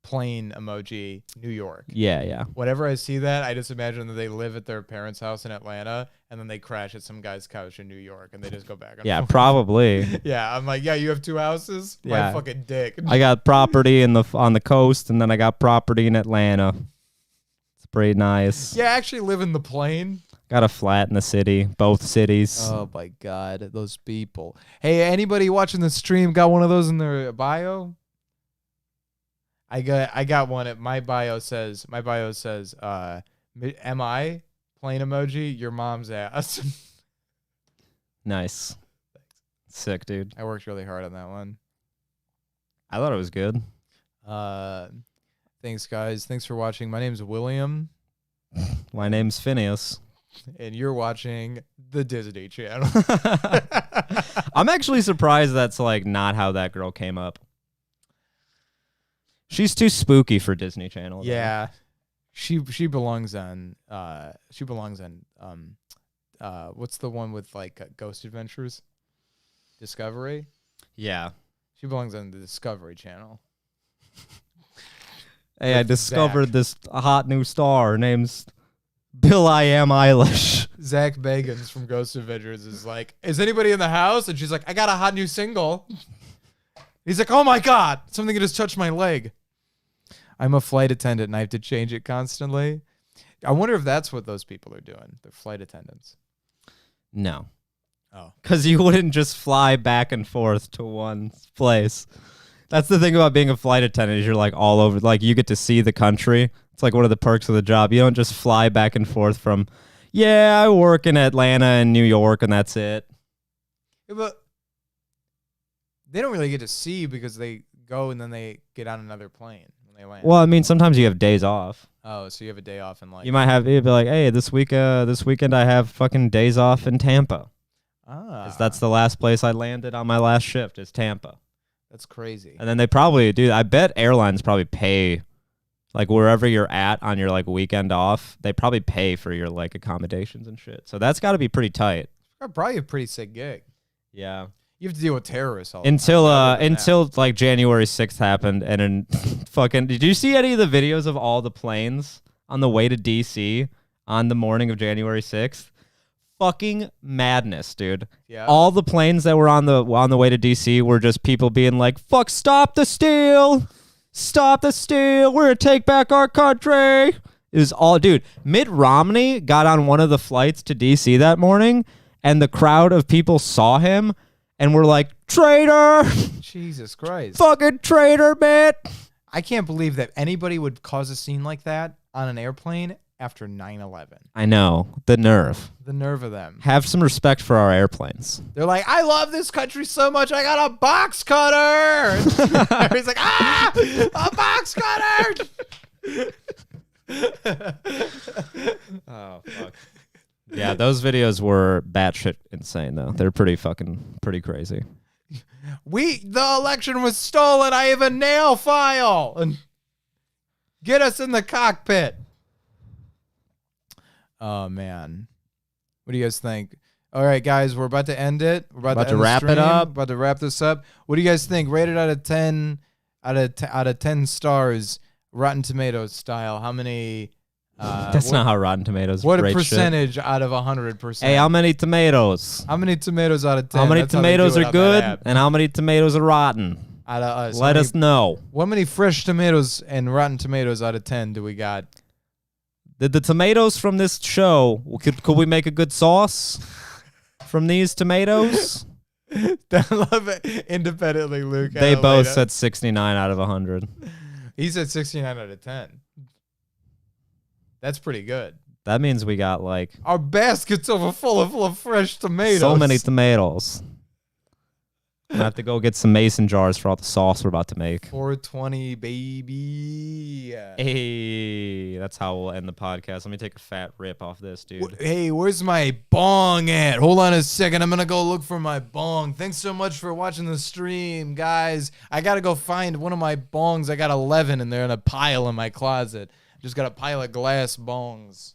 plane emoji, New York. Yeah. Whenever I see that, I just imagine that they live at their parents' house in Atlanta and then they crash at some guy's couch in New York and they just go back and Yeah, forth. probably. Yeah, I'm like, yeah, you have 2 houses? Yeah. My fucking dick. I got property on the coast, and then I got property in Atlanta. It's pretty nice. Yeah, I actually live in the plane. Got a flat in the city, both cities. Oh my god, those people. Hey, anybody watching the stream got one of those in their bio? I got one at my bio says am I plane emoji your mom's ass. Nice. Sick, dude. I worked really hard on that one. I thought it was good. Thanks guys. Thanks for watching. My name's William My name's Phineas. and you're watching the Disney Channel. I'm actually surprised that's like not how that girl came up. She's too spooky for Disney Channel. Though. Yeah. She belongs on what's the one with like Ghost Adventures? Discovery? Yeah. She belongs on the Discovery Channel. Hey, I discovered this hot new star. Her name's Bill I Am Eilish. Zach Bagans from Ghost Adventures is like, is anybody in the house? And she's like, I got a hot new single. He's like, oh my God, something just touched my leg. I'm a flight attendant and I have to change it constantly. I wonder if that's what those people are doing. They're flight attendants. No. Oh. Because you wouldn't just fly back and forth to one place. That's the thing about being a flight attendant is you're like all over. Like you get to see the country. It's like one of the perks of the job. You don't just fly back and forth from, yeah, I work in Atlanta and New York and that's it. Yeah, but they don't really get to see because they go and then they get on another plane when they land. Well, I mean, sometimes you have days off. Oh, so you have a day off and like You might have, you'd be like, hey, this weekend I have fucking days off in Tampa. 'Cause that's the last place I landed on my last shift is Tampa. That's crazy. And then they probably do. I bet airlines probably pay, like wherever you're at on your like weekend off, they probably pay for your like accommodations and shit. So that's got to be pretty tight. Probably a pretty sick gig. Yeah. You have to deal with terrorists all the Until time. until like January 6th happened and then fucking did you see any of the videos of all the planes on the way to DC on the morning of January 6th? Fucking madness, dude. Yeah. All the planes that were on the way to DC were just people being like, "Fuck, stop the steal. Stop the steal. We're going to take back our country." It was all, dude, Mitt Romney got on one of the flights to DC that morning and the crowd of people saw him and were like, "Traitor." Jesus Christ. Fucking traitor, Mitt. I can't believe that anybody would cause a scene like that on an airplane after 9/11. I know. The nerve. The nerve of them. Have some respect for our airplanes. They're like, I love this country so much, I got a box cutter. He's like, a box cutter. Oh, fuck. Yeah, those videos were batshit insane, though. They're pretty crazy. The election was stolen. I have a nail file. And get us in the cockpit. Oh, man. What do you guys think? All right, guys, we're about to end it. We're about to end wrap the it stream. up. About to wrap this up. What do you guys think? Rated out of 10, out of 10 stars, Rotten Tomatoes style. How many? That's not how Rotten Tomatoes. What rate percentage out of 100%? Hey, how many tomatoes? How many tomatoes out of 10? How many That's how they do tomatoes it are on good, that app. and how many tomatoes are rotten? Out of us. Let us know. What many fresh tomatoes and Rotten Tomatoes out of 10 do we got? Did the tomatoes from this show, could we make a good sauce from these tomatoes? I love it. Independently, Luke. They both said 69 out of 100. He said 69 out of 10. That's pretty good. That means we got like Our basket's full of fresh tomatoes. so many tomatoes. I have to go get some mason jars for all the sauce we're about to make. 420, baby. Hey, that's how we'll end the podcast. Let me take a fat rip off this, dude. Hey, where's my bong at? Hold on a second. I'm going to go look for my bong. Thanks so much for watching the stream, guys. I got to go find one of my bongs. I got 11 and they're in a pile in my closet. Just got a pile of glass bongs.